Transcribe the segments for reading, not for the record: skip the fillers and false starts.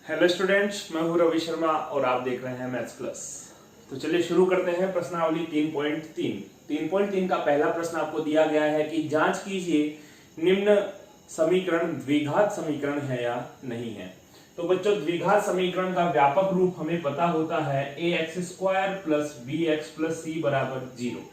Hello students, मैं हूं रवि शर्मा और आप देख रहे हैं मैथ्स प्लस। तो चलिए शुरू करते हैं प्रश्नावली 3.3। 3.3 का पहला प्रश्न आपको दिया गया है कि जांच कीजिए निम्न समीकरण द्विघात समीकरण है या नहीं है। तो बच्चों, द्विघात समीकरण का व्यापक रूप हमें पता होता है ax² plus bx plus c बराबर 0।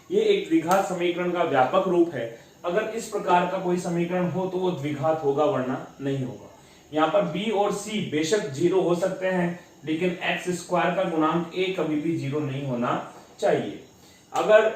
ये एक द्विघात समीकरण का व्यापक रूप है। अगर इस प्रकार का कोई समीकरण हो तो वो द्विघात होगा, वरना नहीं होगा। यहाँ पर b और c बेशक 0 हो सकते हैं, लेकिन x² का गुणांक a कभी भी 0 नहीं होना चाहिए। अगर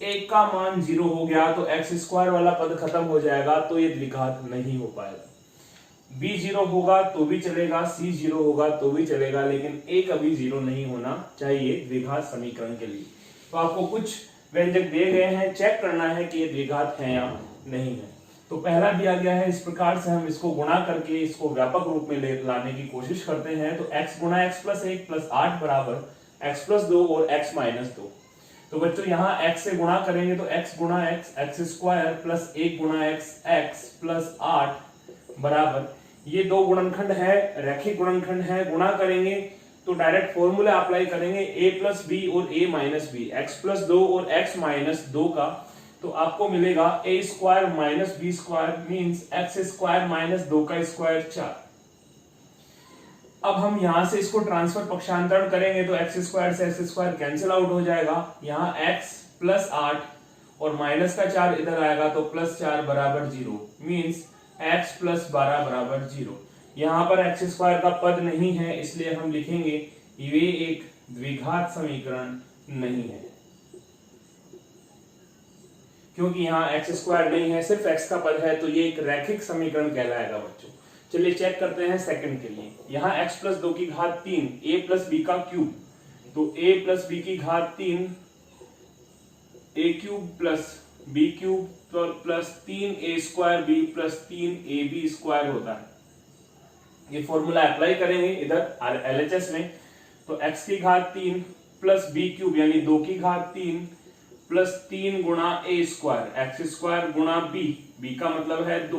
a का मान 0 हो गया तो x² वाला पद खत्म हो जाएगा, तो ये द्विघात नहीं हो पाएगा। b 0 होगा तो भी चलेगा, c 0 होगा तो भी चलेगा, लेकिन a कभी 0 नहीं होना चाहिए द्विघात समीकरण के लिए। तो आपको कुछ व्यंजक दिए गए हैं, चेक करना है कि ये द्विघात है या नहीं है। तो पहला दिया गया है, इस प्रकार से हम इसको गुणा करके इसको व्यापक रूप में लाने की कोशिश करते हैं। तो x गुणा x प्लस 1 प्लस 8 बराबर x प्लस 2 और x माइनस 2। तो बच्चों यहाँ x से गुणा करेंगे तो x गुणा x² प्लस 1 गुणा x प्लस 8 बराबर, ये दो गुणनखंड है, रैखिक गुणनखंड है। गुणा करेंगे तो डायरेक्ट फॉर्मूला अप्लाई करेंगे, a प्लस बी और a minus b, x plus 2 और x माइनस 2 का। तो आपको मिलेगा a² minus b² means x² minus 2 का स्क्वायर 4। अब हम यहां से इसको ट्रांसफर पक्षांतरण करेंगे तो x² से x² कैंसिल आउट हो जाएगा। यहाँ x प्लस 8 और माइनस का 4 इधर आएगा तो प्लस 4 बराबर 0 मीन्स x प्लस 12 बराबर 0। यहाँ पर x² का पद नहीं है, इसलिए हम लिखेंगे ये एक द्विघात समीकरण नहीं है, क्योंकि यहाँ x² नहीं है, सिर्फ x का पद है, तो ये एक रैखिक समीकरण कहलाएगा बच्चों। चलिए चेक करते हैं सेकंड के लिए। यहाँ x प्लस 2 की घात 3 a प्लस बी का क्यूब, तो a प्लस बी की घात 3 a cube plus b cube plus 3a² b plus 3ab² होता है। ये फॉर्मूला अप्लाई करेंगे इधर LHS में, तो x की घात 3 प्लस b क्यूब यानी 2 की घात 3 प्लस 3 गुणा a² x² गुणा b का मतलब है 2,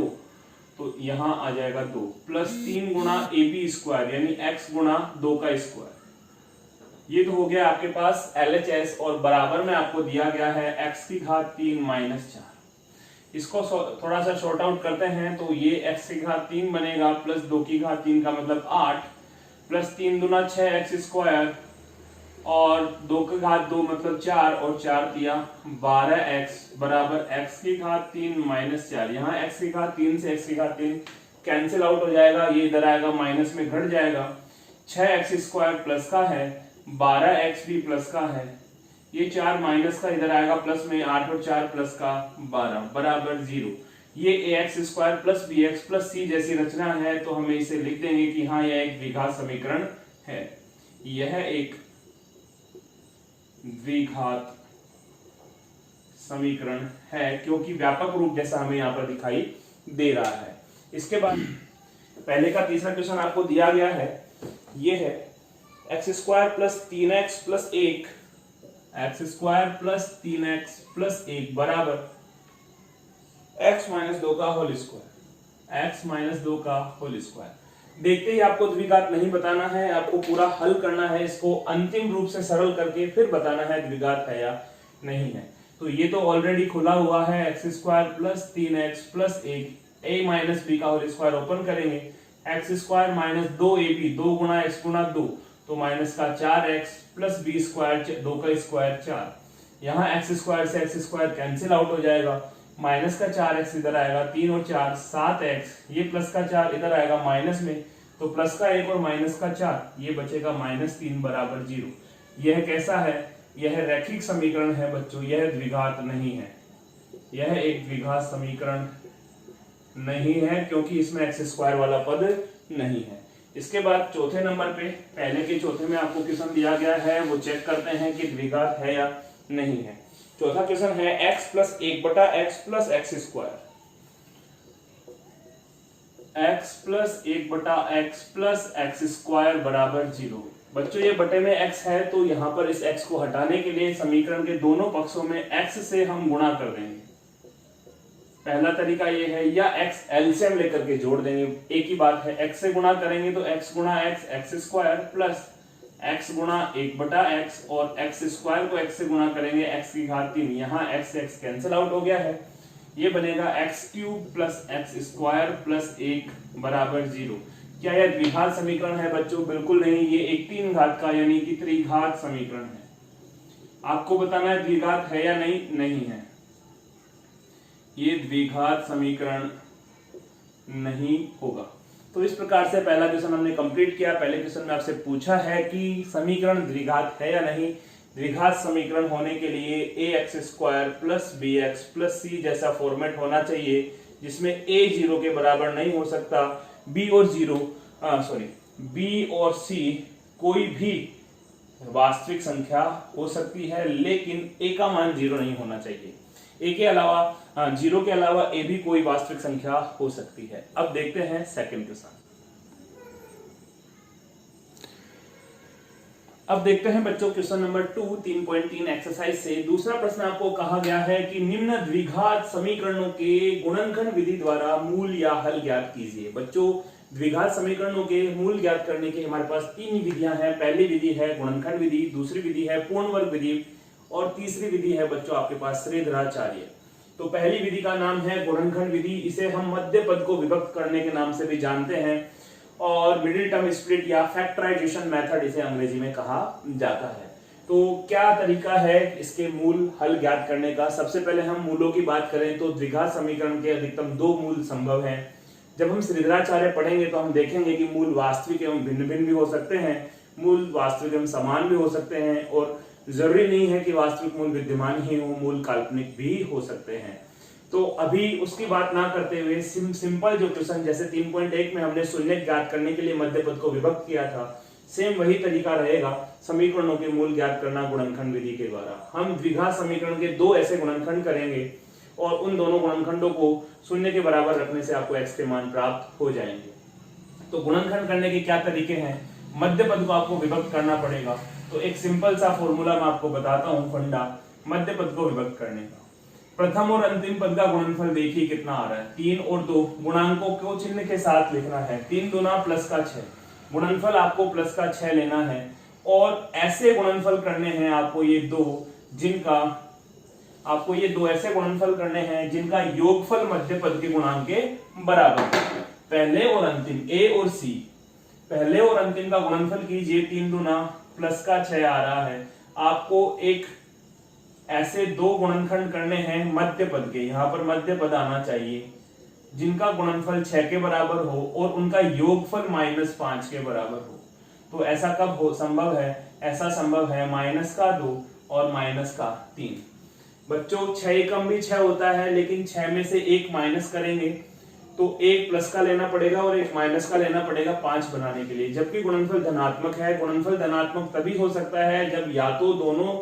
तो यहां आ जाएगा 2 प्लस 3 गुणा ab² यानी x गुणा 2 का स्क्वायर। ये तो हो गया आपके पास LHS, और बराबर में आपको दिया गया है x की घात 3 माइनस 4। इसको थोड़ा सा शॉर्ट आउट करते हैं तो ये x की घात 3 बनेगा प्लस 2 की घात 3 का मतलब 8 प्लस 3 दूना 6x² और 2 की घात 2 मतलब 4 और 4 दिया 12x बराबर x की घात 3 माइनस 4। यहाँ x की घात 3 से x की घात 3 कैंसिल आउट हो जाएगा, ये इधर आएगा माइनस में घट जाएगा। 6x² प्लस का है, 12x भी प्लस का है, ये 4 माइनस का इधर आएगा प्लस में, 8 और 4 प्लस का 12 बराबर 0। ये ax² plus bx plus c जैसी रचना है, तो हमें इसे लिख देंगे कि हाँ यह एक द्विघात समीकरण है। यह एक द्विघात समीकरण है, क्योंकि व्यापक रूप जैसा हमें यहाँ पर दिखाई दे रहा है। इसके बाद पहले का तीसरा क्वेश्चन आपको दिया गया है, ये है x² plus 3x plus 1 x² plus 3x plus 1 बराबर x माइनस 2 का होल स्क्वायर, x माइनस 2 का होल स्क्वायर। देखते ही आपको द्विघात नहीं बताना है, आपको पूरा हल करना है, इसको अंतिम रूप से सरल करके फिर बताना है द्विघात है या नहीं है। तो ये तो ऑलरेडी खुला हुआ है, x² plus 3x plus 1 a minus b का होल स्क्वायर ओपन करेंगे, x² माइनस 2ab 2 गुणा x गुणा 2 तो माइनस का 4x प्लस b² 2 का स्क्वायर 4। यहाँ x² से x² कैंसिल आउट हो जाएगा, माइनस का 4x इधर आएगा, 3 और 4 7x, ये प्लस का 4 इधर आएगा माइनस में, तो प्लस का 1 और माइनस का 4, ये बचेगा -3 बराबर 0। यह कैसा है? यह रैखिक समीकरण है बच्चों, यह द्विघात नहीं है। यह एक द्विघात समीकरण नहीं है, क्योंकि इसमें x² वाला पद नहीं है। इसके बाद चौथे नंबर पे, पहले के चौथे में आपको क्वेश्चन दिया गया है, वो चेक करते हैं कि द्विघात है या नहीं है। चौथा क्वेश्चन है x plus 1/x plus x², x plus 1/x plus x² बराबर 0। बच्चों ये बटे में x है, तो यहाँ पर इस x को हटाने के लिए समीकरण के दोनों पक्षों में x से हम गुणा कर देंगे। पहला तरीका ये है, या x एलसीएम लेकर के जोड़ देंगे, एक ही बात है, x से गुणा करेंगे तो x गुणा x स्क्वायर प्लस x गुणा 1/x और x स्क्वायर को x से गुणा करेंगे x की घात 3, यहाँ x से x कैंसिल आउट हो गया है, ये बनेगा x³ plus x square plus 1 बराबर 0। क्या यह द्विघात समीकरण है बच्चों? बिल्कुल नहीं, ये एक 3 घात का यानी कि त्रिघात समीकरण है। आपको बताना है द्विघात है या नहीं, नहीं है, ये द्विघात समीकरण नहीं होगा। तो इस प्रकार से पहला क्वेश्चन हमने कंप्लीट किया। पहले क्वेश्चन में आपसे पूछा है कि समीकरण द्विघात है या नहीं। द्विघात समीकरण होने के लिए ax² plus bx plus c जैसा फॉर्मेट होना चाहिए, जिसमें a 0 के बराबर नहीं हो सकता, b और c कोई भी वास्तविक संख्या हो सकती है, लेकिन a का मान 0 नहीं होना चाहिए। a के अलावा 0 के अलावा a भी कोई वास्तविक संख्या हो सकती है। अब देखते हैं सेकंड क्वेश्चन। अब देखते हैं बच्चों क्वेश्चन नंबर 2 3.3 एक्सरसाइज से। दूसरा प्रश्न आपको कहा गया है कि निम्न द्विघात समीकरणों के गुणनखंड विधि द्वारा मूल या हल ज्ञात कीजिए। बच्चों, द्विघात समीकरणों के मूल ज्ञात करने के हमारे पास 3 विधियां हैं। पहली विधि है गुणनखंड विधि, दूसरी विधि है पूर्ण वर्ग विधि और तीसरी विधि है बच्चों आपके पास श्रीधराचार्य। तो पहली विधि का नाम है गुणनखंड विधि, इसे हम मध्य पद को विभक्त करने के नाम से भी जानते हैं, और मिडिल टर्म स्प्लिट या फैक्टराइजेशन मेथड इसे अंग्रेजी में कहा जाता है। तो क्या तरीका है इसके मूल हल ज्ञात करने का? सबसे पहले हम मूलों की बात करें तो द्विघात समीकरण के अधिकतम 2 मूल संभव हैं। जब हम श्रीधराचार्य पढ़ेंगे तो हम देखेंगे कि मूल वास्तविक एवं भिन्न भिन्न भी हो सकते हैं, मूल वास्तविक एवं समान भी हो सकते हैं, और जरूरी नहीं है कि वास्तविक मूल विद्यमान ही हो, मूल काल्पनिक भी हो सकते हैं। तो अभी उसकी बात ना करते हुए सिंपल जो क्वेश्चन जैसे 3.1 में हमने शून्य ज्ञात करने के लिए मध्य पद को विभक्त किया था, सेम वही तरीका रहेगा समीकरणों के मूल ज्ञात करना गुणनखंड विधि के द्वारा। हम द्विघात समीकरण के 2 ऐसे गुणनखंड करेंगे और उन दोनों गुणनखंडों को शून्य के बराबर रखने से आपको x के मान प्राप्त हो जाएंगे। तो गुणनखंड करने के क्या तरीके हैं? मध्य पद को आपको विभक्त करना पड़ेगा। तो एक सिंपल सा फॉर्मूला मैं आपको बताता हूं, फंडा मध्य पद को विभक्त करने का। प्रथम और अंतिम पद का गुणनफल देखिए कितना आ रहा है, 3 और 2 गुणांकों को चिन्ह के साथ लिखना है। 3 दूना प्लस का 6, गुणनफल आपको प्लस का 6 लेना है, और ऐसे गुणनफल करने हैं आपको ये दो ऐसे गुणनफल करने हैं जिनका योगफल मध्य पद के गुणांक के बराबर है। पहले और अंतिम a और c, पहले और अंतिम का गुणनफल कीजिए। 3 दूना प्लस का 6 आ रहा है। आपको एक ऐसे 2 गुणनखंड करने हैं मध्य पद के, यहाँ पर मध्य पद आना चाहिए, जिनका गुणनफल 6 के बराबर हो और उनका योगफल -5 के बराबर हो। तो ऐसा कब संभव है? ऐसा संभव है -2 और -3। बच्चों 6 एकम भी 6 होता है, लेकिन 6 में से 1 माइनस करेंगे तो 1 प्लस का लेना पड़ेगा और 1 माइनस का लेना पड़ेगा 5 बनाने के लिए, जबकि गुणनफल धनात्मक है। गुणनफल धनात्मक तभी हो सकता है जब या तो दोनों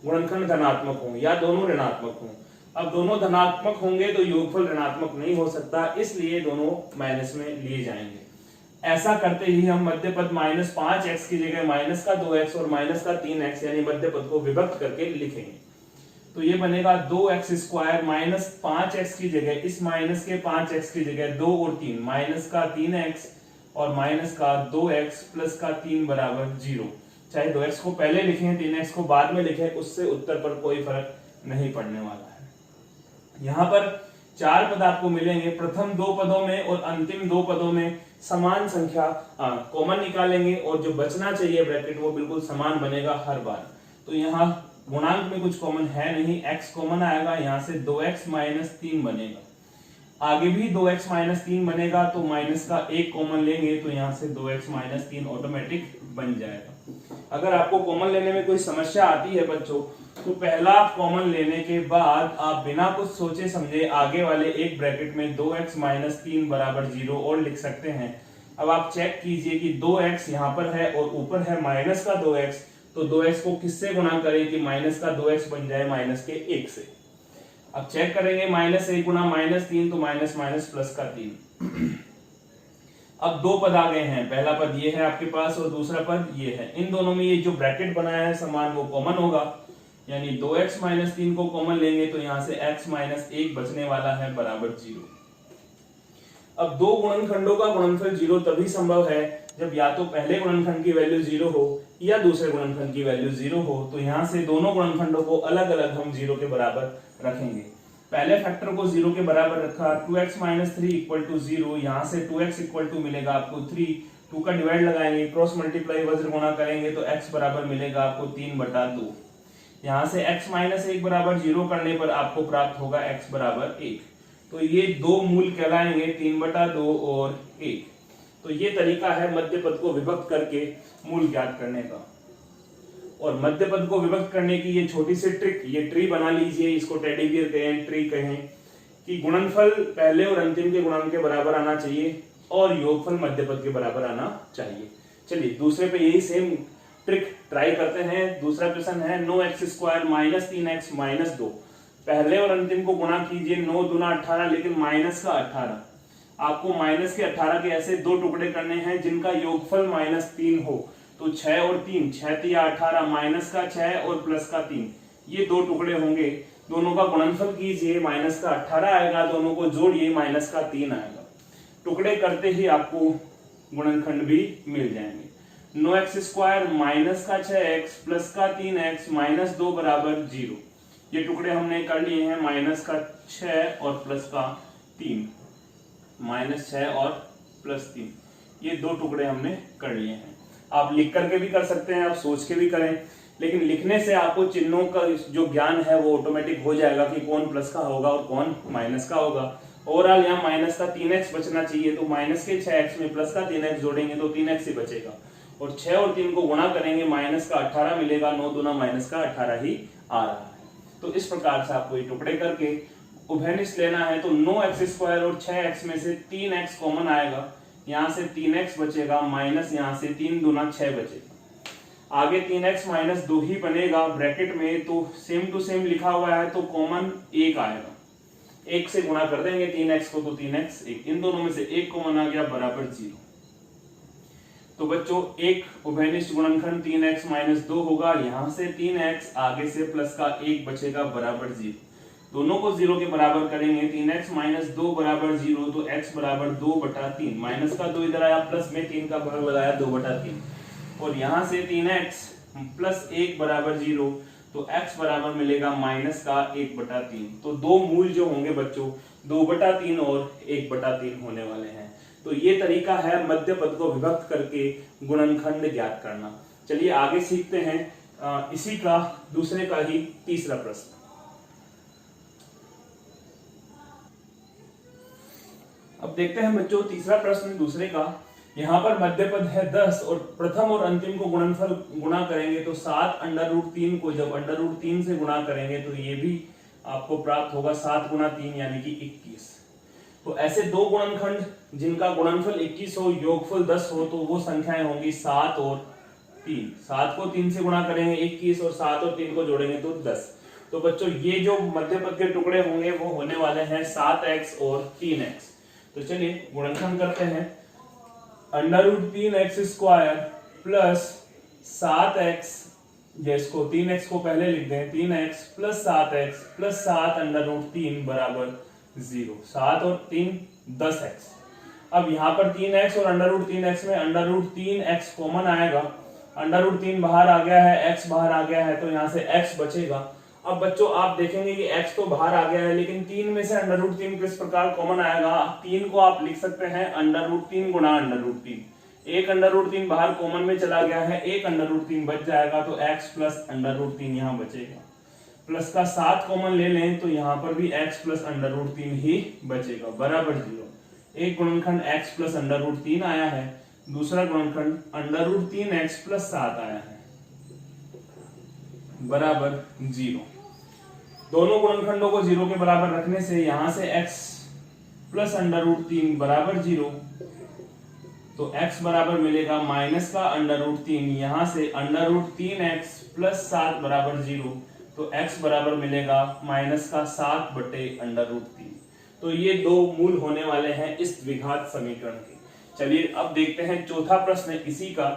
गुणनखंड धनात्मक हों या दोनों ऋणात्मक हों। अब दोनों धनात्मक होंगे तो योगफल ऋणात्मक नहीं हो सकता, इसलिए दोनों माइनस में लिए जाएंगे। ऐसा करते ही हम मध्य पद -5x की जगह -2x और -3x यानी मध्य पद को विभक्त करके लिखेंगे। तो ये बनेगा 2x² -5x की जगह, इस माइनस के 5x की जगह 2 और 3, -3x और -2x प्लस का 3 बराबर 0। चाहे 2x को पहले लिखें 3x को बाद में लिखें, उससे उत्तर पर कोई फर्क नहीं पड़ने वाला है। यहाँ पर 4 पद आपको मिलेंगे। प्रथम 2 पदों में और अंतिम 2 पदों में समान संख्या कॉमन निकालेंगे, और जो बचना चाहिए ब्रैकेट वो बिल्कुल समान बनेगा हर बार। तो यहाँ गुणांक में कुछ कॉमन है नहीं, x कॉमन आएगा, यहाँ से 2x - 3 बनेगा। आगे भी 2x - 3 बनेगा, तो माइनस का 1 कॉमन लेंगे तो यहाँ से 2x - 3 ऑटोमेटिक बन जाएगा। अगर आपको कॉमन लेने में कोई समस्या आती है बच्चों, तो पहला कॉमन लेने के बाद आप बिना कुछ सोचे समझे आगे वाले एक ब्रैकेट में 2x - 3 बराबर 0 और लिख सकते हैं। अब आप चेक कीजिए कि 2x यहाँ पर है और ऊपर है -2x, तो 2x को किससे गुणा करें कि -2x बन जाए -1 से। अब चेक करेंगे -1 गुणा -3 तो माइनस प्लस का 3। अब 2 पद आ गए हैं, पहला पद ये है आपके पास और दूसरा पद ये है। इन दोनों में ये जो ब्रैकेट बनाया है समान वो कॉमन होगा, यानी 2x माइनस 3 को कॉमन लेंगे तो यहाँ से x माइनस 1 बचने वाला है बराबर 0। अब दो गुणनखंडों का गुणनफल 0 तभी संभव है जब या तो पहले गुणनखंड की वैल्यू 0 हो या दूसरे गुणनखंड की वैल्यू 0 हो। तो यहाँ से दोनों गुणनखंडों को अलग अलग हम 0 के बराबर रखेंगे। पहले फैक्टर को 0 के बराबर रखा, 2x माइनस 3 इक्वल टू 0, यहाँ से 2x इक्वल टू मिलेगा आपको 3, 2 का डिवाइड लगाएंगे, क्रॉस मल्टीप्लाई वज्र गुणा करेंगे तो x बराबर मिलेगा आपको 3/2। यहाँ से x माइनस 1 बराबर 0 करने पर आपको प्राप्त होगा x बराबर 1। तो ये दो मूल कहलाएंगे 3/2 और 1। तो ये तरीका है मध्य पद को विभक्त करके मूल ज्ञात करने का। और मध्य पद को विभक्त करने की ये छोटी सी ट्रिक, ये ट्री बना लीजिए, इसको टेडी बियर कहें, ट्री कहें, कि गुणनफल पहले और अंतिम के गुणांक के बराबर आना चाहिए और योगफल मध्य पद के बराबर आना चाहिए। चलिए दूसरे पे यही सेम ट्रिक ट्राई करते हैं। दूसरा क्वेश्चन है 9x² माइनस 3x माइनस 2। पहले और अंतिम को गुणा कीजिए, 9 दूना 18, लेकिन माइनस का 18। आपको माइनस के 18 के ऐसे दो टुकड़े करने हैं जिनका योगफल -3 हो। तो 6 और 3, 6 तिया 18, माइनस का 6 और प्लस का 3, ये दो टुकड़े होंगे। दोनों का गुणनफल कीजिए, माइनस का 18 आएगा, दोनों को जोड़िए, माइनस का 3 आएगा। टुकड़े करते ही आपको गुणनखंड भी मिल जाएंगे। 9x² माइनस का 6x प्लस का 3x माइनस 2 बराबर 0। ये टुकड़े हमने कर लिए हैं, माइनस का 6 और प्लस का 3, माइनस 6 और प्लस 3, ये दो टुकड़े हमने कर लिए हैं। आप लिख करके भी कर सकते हैं, आप सोच के भी करें, लेकिन लिखने से आपको चिन्हों का जो ज्ञान है वो ऑटोमेटिक हो जाएगा कि कौन प्लस का होगा और कौन माइनस का होगा। ओवरऑल यहाँ माइनस का 3x बचना चाहिए, तो माइनस के 6x में प्लस का 3x जोड़ेंगे तो 3x ही बचेगा, और 6 और 3 को गुणा करेंगे, माइनस का 18 मिलेगा, 9 दूना माइनस का 18 ही आ रहा है। तो इस प्रकार से आपको ये टुकड़े करके उभयनिष्ठ लेना है। तो 9x² और 6x में से 3x कॉमन आएगा, यहाँ से 3x बचेगा, माइनस यहाँ से 3 दूना 6 बचेगा। आगे 3x माइनस 2 ही बनेगा ब्रैकेट में, तो सेम टू सेम लिखा हुआ है तो कॉमन 1 आएगा। 1 से गुणा कर देंगे 3x को, तो 3x 1, इन दोनों में से 1 कॉमन आ गया बराबर 0। तो बच्चों एक उभयनिष्ठ गुणनखंड 3x माइनस 2 होगा, यहाँ से 3x, आगे से प्लस का 1 बचेगा बराबर 0। दोनों को 0 के बराबर करेंगे, 3x माइनस 2 बराबर 0, तो x बराबर 2/3, माइनस का 2 इधर आया, प्लस में 3 का भाग लगाया 2/3, और यहाँ से 3x प्लस 1 बराबर 0, तो x बराबर मिलेगा माइनस का 1/3। तो दो मूल जो होंगे बच्चों 2/3 और 1/3 होने वाले हैं। तो ये तरीका है मध्य पद को विभक्त करके गुणनखंड ज्ञात करना। चलिए आगे सीखते हैं इसी का दूसरे का ही तीसरा प्रश्न। अब देखते हैं बच्चों तीसरा प्रश्न दूसरे का। यहाँ पर मध्य पद है 10 और प्रथम और अंतिम को गुणनफल गुणा करेंगे तो 7√3 को जब √3 से गुणा करेंगे तो ये भी आपको प्राप्त होगा 7 गुणा 3 यानी कि 21। तो ऐसे दो गुणनखंड जिनका गुणनफल 21 हो, योगफल 10 हो, तो वो संख्याएं होंगी 7 और 3। 7 को 3 से गुणा करेंगे 21 और 7 और 3 को जोड़ेंगे तो 10। तो बच्चों ये जो मध्य पद के टुकड़े होंगे वो होने वाले हैं 7x और 3x। तो चलिए गुणनखंड करते हैं। √3x² प्लस 7x, जिसको 3x को पहले लिख दें, 3x प्लस 7x प्लस 7√3 बराबर 0। 7 और 3 10x। अब यहाँ पर 3x और √3x में √3x कॉमन आएगा, √3 बाहर आ गया है, x बाहर आ गया है, तो यहाँ से x बचेगा। अब बच्चों आप देखेंगे कि x तो बाहर आ गया है, लेकिन 3 में से √3 किस प्रकार कॉमन आएगा। 3 को आप लिख सकते हैं √3 गुणा √3। एक √3 बाहर कॉमन में चला गया है, एक √3 बच जाएगा, तो x प्लस √3 यहाँ बचेगा। प्लस का 7 कॉमन ले लें तो यहाँ पर भी x प्लस √3 ही बचेगा बराबर 0। एक गुणनखंड x प्लस √3 आया है, दूसरा गुणनखंड √3x प्लस 7 आया है बराबर 0। दोनों गुणनखंडों को 0 के बराबर रखने से यहाँ से x प्लस √3 बराबर 0, तो x बराबर मिलेगा माइनस का √3, यहाँ से √3x प्लस 7 बराबर 0, तो x बराबर मिलेगा माइनस का 7/√3। तो ये दो मूल होने वाले हैं इस द्विघात समीकरण के। चलिए अब देखते हैं चौथा प्रश्न इसी का।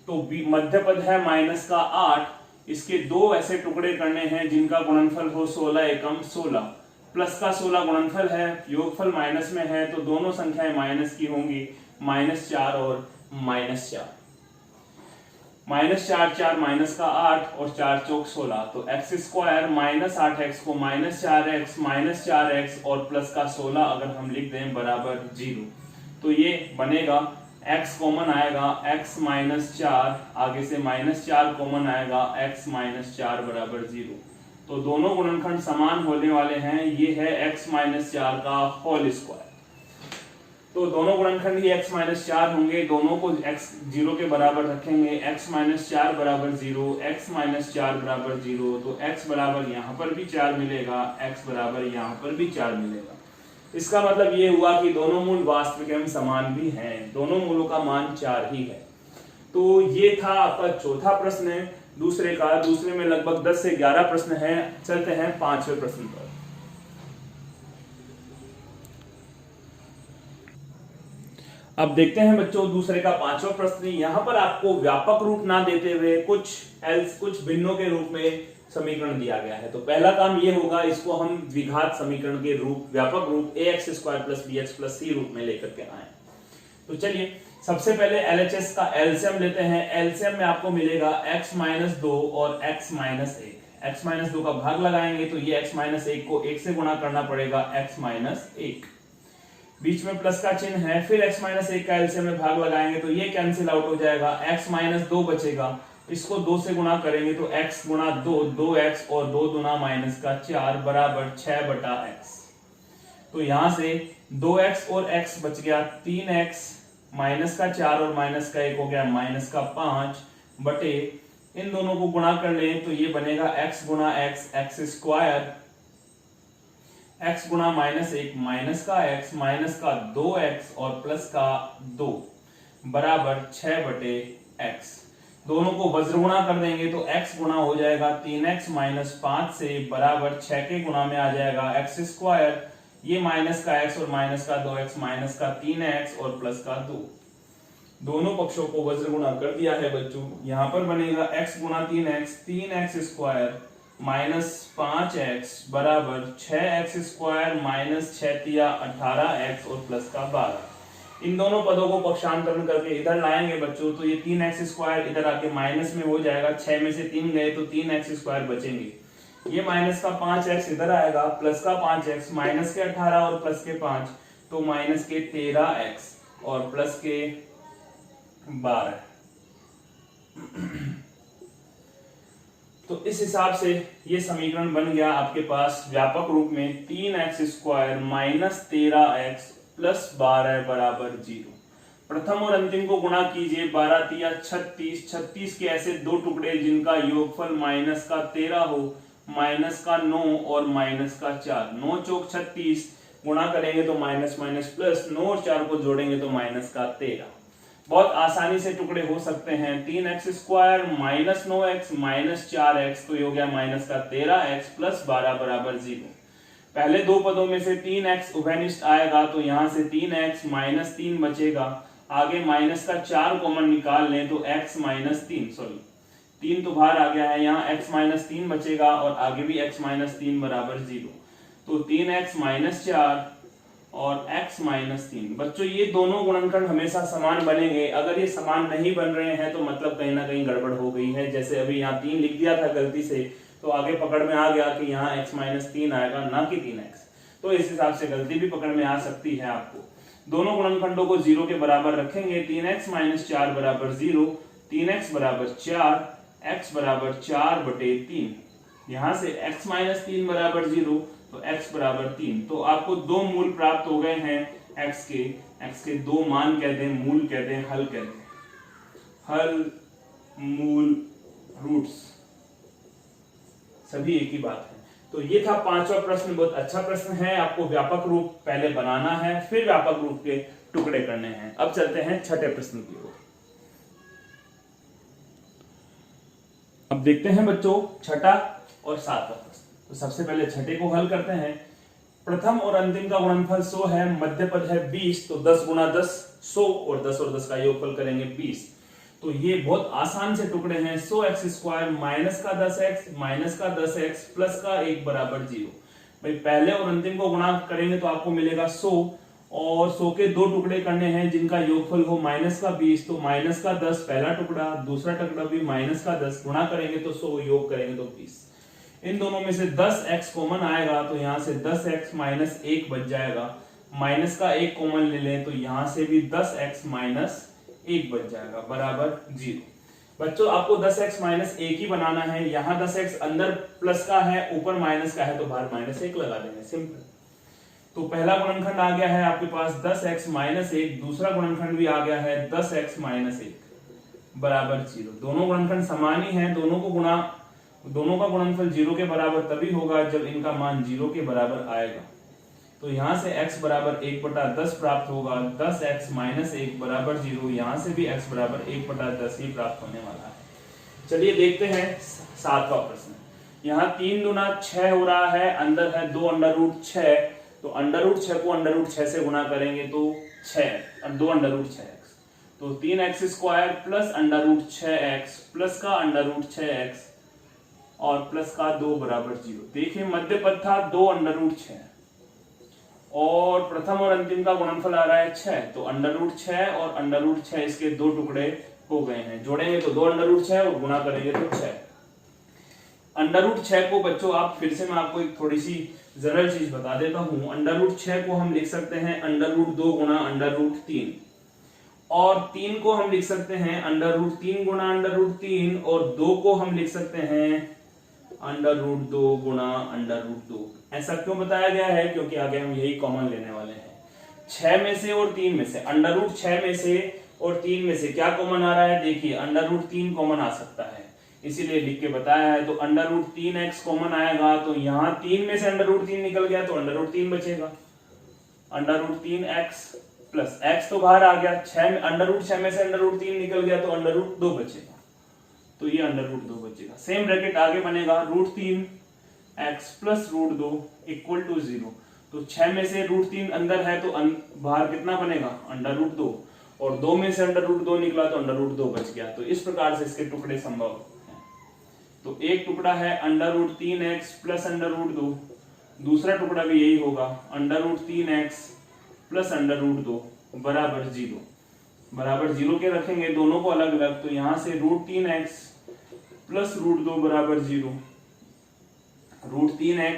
तो मध्य पद है माइनस का 8, इसके दो ऐसे टुकड़े करने हैं जिनका गुणनफल हो 16 एकम 16, प्लस का 16 गुणनफल है, योगफल माइनस में है तो दोनों संख्याएं माइनस की होंगी, -4 और -4। -4 4 माइनस का 8 और 4 चौक 16, तो x स्क्वायर -8x को -4x और प्लस का 16 अगर हम लिख दें बराबर 0, तो ये बनेगा x कॉमन आएगा x -4, आगे से -4 कॉमन आएगा x -4 बराबर 0। तो दोनों गुणनखंड समान होने वाले हैं, ये है x -4 का होल स्क्वायर। तो दोनों गुणनखंड ही x -4 होंगे, दोनों को x 0 के बराबर रखेंगे, x -4 बराबर 0, x -4 बराबर 0, तो x बराबर यहाँ पर भी 4 मिलेगा, x बराबर यहाँ पर भी 4 मिलेगा। इसका मतलब ये हुआ कि दोनों मूल वास्तविक एवं समान भी हैं, दोनों मूलों का मान 4 ही है। तो ये था आपका चौथा प्रश्न दूसरे का। दूसरे में लगभग 10 से 11 प्रश्न हैं। चलते हैं पांचवें प्रश्न पर। अब देखते हैं बच्चों दूसरे का पांचवा प्रश्न। यहाँ पर आपको व्यापक रूप ना देते हुए कुछ भिन्नों के रूप में समीकरण दिया गया है। तो पहला काम ये होगा, इसको हम द्विघात समीकरण के रूप, व्यापक रूप ax square plus bx plus c रूप में लेकर के आए। तो चलिए सबसे पहले LHS का एलसीएम लेते हैं। एलसीएम में आपको मिलेगा x - 2 और x - 1। x - 2 का भाग लगाएंगे तो ये x - 1 को 1 से गुणा करना पड़ेगा, x - 1, बीच में प्लस का चिन्ह है। फिर x - 1 का एलसीएम में भाग लगाएंगे तो ये कैंसिल आउट हो जाएगा, x - 2 बचेगा, इसको 2 से गुणा करेंगे तो x गुणा 2 2x और 2 दूना -4 बराबर 6/x। तो यहां से 2x और x बच गया 3x, -4 और -1 हो गया -5 बटे, इन दोनों को गुणा कर लें तो ये बनेगा x गुणा x स्क्वायर, x गुणा -1 -x 2x और प्लस का 2 बराबर 6/x। दोनों को वज्र गुणा कर देंगे तो x गुणा हो जाएगा 3x - 5 से बराबर 6 के गुणा में आ जाएगा x स्क्वायर, ये माइनस का x और माइनस का 2x माइनस का 3x और प्लस का 2। दोनों पक्षों को वज्र गुणा कर दिया है बच्चों। यहाँ पर बनेगा x गुणा 3x स्क्वायर -5x बराबर 6x स्क्वायर -6 18x और प्लस का 12। इन दोनों पदों को पक्षांतरण करके इधर लाएंगे बच्चों तो ये 3x स्क्वायर इधर आके माइनस में हो जाएगा, 6 में से 3 गए तो 3x स्क्वायर बचेंगे, ये माइनस का 5x इधर आएगा, प्लस का 5x माइनस के 18 और प्लस के 5 तो माइनस के 13x और प्लस के 12। तो इस हिसाब से ये समीकरण बन गया आपके पास व्यापक रूप में 3x स्क्वायर -13x प्लस 12 बराबर 0। प्रथम और अंतिम को गुणा कीजिए, 12 तिया 36, 36 के ऐसे दो टुकड़े जिनका योगफल माइनस का 13 हो, माइनस का 9 और माइनस का 4, 9 चौक 36 गुणा करेंगे तो माइनस माइनस प्लस, 9 और 4 को जोड़ेंगे तो माइनस का 13। बहुत आसानी से टुकड़े हो सकते हैं। 3x स्क्वायर -9x -4x तो ये हो गया माइनस का 13x प्लस 12 बराबर 0। पहले दो पदों में से 3x उभयनिष्ठ आएगा तो यहाँ से 3x -3 बचेगा, आगे माइनस का 4 कॉमन निकाल लें तो x -3 3 तो बाहर आ गया है, यहाँ x -3 बचेगा और आगे भी x -3 बराबर 0। तो 3x -4 और x -3। बच्चों ये दोनों गुणनखंड हमेशा समान बनेंगे। अगर ये समान नहीं बन रहे हैं तो मतलब कहीं ना कहीं गड़बड़ हो गई है। जैसे अभी यहाँ 3 लिख दिया था गलती से तो आगे पकड़ में आ गया कि यहाँ x -3 आएगा ना कि 3x, तो इस हिसाब से गलती भी पकड़ में आ सकती है आपको। दोनों गुणनखंडों को 0 के बराबर रखेंगे, 3x - 4 बराबर 0, 3x बराबर 4, x बराबर 4/3। यहाँ से x -3 बराबर 0 तो x बराबर 3। तो आपको दो मूल प्राप्त हो गए हैं x के दो मान कहते हैं, मूल कहते हैं, हल कहते हैं, हल मूल रूट्स सभी एक ही बात है। तो ये था पांचवा प्रश्न, बहुत अच्छा प्रश्न है। आपको व्यापक रूप पहले बनाना है, फिर व्यापक रूप के टुकड़े करने हैं। अब चलते हैं छठे प्रश्न की ओर। अब देखते हैं बच्चों छठा और सातवां प्रश्न। तो सबसे पहले छठे को हल करते हैं। प्रथम और अंतिम का गुणनफल 100 है, मध्य पद है 20, तो 10 गुणा 10 100 और 10 का योगफल करेंगे 20। तो ये बहुत आसान से टुकड़े हैं। 100x² माइनस का 10x माइनस का 10x प्लस का 1 बराबर 0। भाई पहले और अंतिम को गुणा करेंगे तो आपको मिलेगा 100, और 100 के दो टुकड़े करने हैं जिनका योगफल हो माइनस का 20, तो माइनस का 10 पहला टुकड़ा, दूसरा टुकड़ा भी माइनस का 10, गुणा करेंगे तो 100, योग करेंगे तो 20। इन दोनों में से 10x कॉमन आएगा तो यहाँ से 10x माइनस 1 बच जाएगा, माइनस का 1 कॉमन ले लें तो यहाँ से भी 10x माइनस 1 बच जाएगा बराबर 0। बच्चों आपको 10x माइनस 1 ही बनाना है, यहाँ 10x अंदर प्लस का है ऊपर माइनस का है तो बाहर माइनस 1 लगा देंगे, सिंपल। तो पहला गुणनखंड आ गया है आपके पास 10x माइनस 1, दूसरा गुणनखंड भी आ गया है 10x माइनस 1 बराबर 0। दोनों गुणनखंड समान ही हैं, दोनों का गुणनफल 0 के बराबर तभी होगा जब इनका मान 0 के बराबर आएगा। तो यहाँ से x बराबर 1/10 प्राप्त होगा, 10x माइनस 1 बराबर 0, यहाँ से भी x बराबर 1/10 ही प्राप्त होने वाला है। चलिए देखते हैं 7वां प्रश्न। यहाँ 3 दूना 6 हो रहा है, अंदर है 2 √6, तो √6 को √6 से गुणा करेंगे तो 6 2 √6x, तो 3x² प्लस √6x प्लस का √6x और प्लस का 2 बराबर 0। देखिए मध्य पद था 2 √6 और प्रथम और अंतिम का गुणनफल आ रहा है 6, तो √6 और √6 इसके दो टुकड़े हो गए हैं, जोड़ेंगे तो 2 √6 और गुणा करेंगे तो 6। √6 को बच्चों आप फिर से मैं आपको एक थोड़ी सी सरल चीज बता देता हूं। √6 को हम लिख सकते हैं √2 गुणा √3, और 3 को हम लिख सकते हैं √3 गुणा √3, और 2 को हम लिख सकते हैं √2 गुणा √2। ऐसा क्यों बताया गया है? क्योंकि आगे हम यही कॉमन लेने वाले हैं। 6 में से और 3 में से, √6 में से और 3 में से क्या कॉमन आ रहा है? देखिए √3 कॉमन आ सकता है, इसीलिए लिख के बताया है। तो √3x कॉमन आएगा, तो यहाँ 3 में से √3 निकल गया तो √3 बचेगा, √3x प्लस x तो बाहर आ गया, √6 में से √3 निकल गया तो √2 बचेगा, तो ये √2 बचेगा। सेम ब्रैकेट आगे बनेगा, √3x प्लस √2 इक्वल टू 0, तो 6 में से √3 अंदर है तो बाहर कितना बनेगा? √2, और 2 में से √2 निकला तो √2 बच गया। तो इस प्रकार से इसके टुकड़े संभव हैं। तो एक टुकड़ा है √3x प्लस √2, दूसरा टुकड़ा भी यही होगा √3x प्लस √2 बराबर 0। बराबर 0 के रखेंगे दोनों को अलग अलग, तो यहां से √3x प्लस √2 बराबर 0, √3x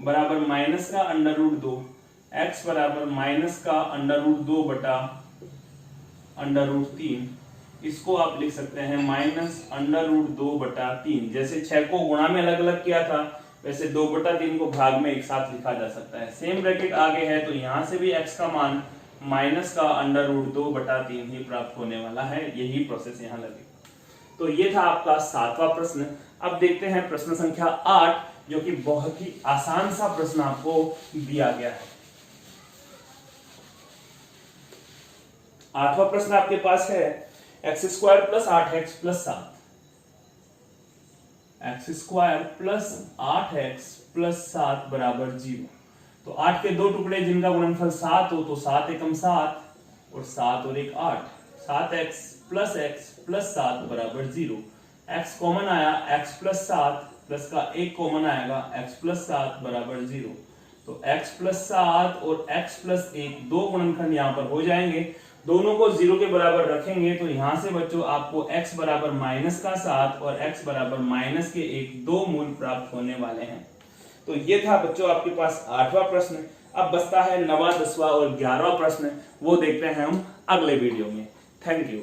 बराबर माइनस का √2, x बराबर माइनस का √2 बटा √3, इसको आप लिख सकते हैं माइनस √2 बटा 3। जैसे 6 को गुणा में अलग अलग किया था वैसे 2/3 को भाग में एक साथ लिखा जा सकता है। सेम ब्रैकेट आगे है, तो यहाँ से भी x का मान माइनस का √2 बटा 3 ही प्राप्त होने वाला है, यही प्रोसेस यहाँ लगेगा। तो ये था आपका 7वां प्रश्न। अब देखते हैं प्रश्न संख्या 8, जो कि बहुत ही आसान सा प्रश्न आपको दिया गया है। 8वां प्रश्न आपके पास है x² plus 8x plus 7, x² plus 8x plus 7 बराबर 0। तो 8 के दो टुकड़े जिनका गुणनफल 7 हो, तो 7 एकम 7 और 7 और 1 8, 7x प्लस x प्लस 7 बराबर 0। x कॉमन आया, x प्लस 7 प्लस का 1 कॉमन आएगा, x प्लस 7 बराबर 0। तो x प्लस 7 और x प्लस 1 दो गुणनखंड यहाँ पर हो जाएंगे, दोनों को 0 के बराबर रखेंगे, तो यहाँ से बच्चों आपको x बराबर माइनस का 7 और x बराबर माइनस के 1 दो मूल प्राप्त होने वाले हैं। तो ये था बच्चों आपके पास 8वां प्रश्न। अब बचता है 9वां, 10वां और 11वां प्रश्न, वो देखते हैं हम अगले वीडियो में। Thank you.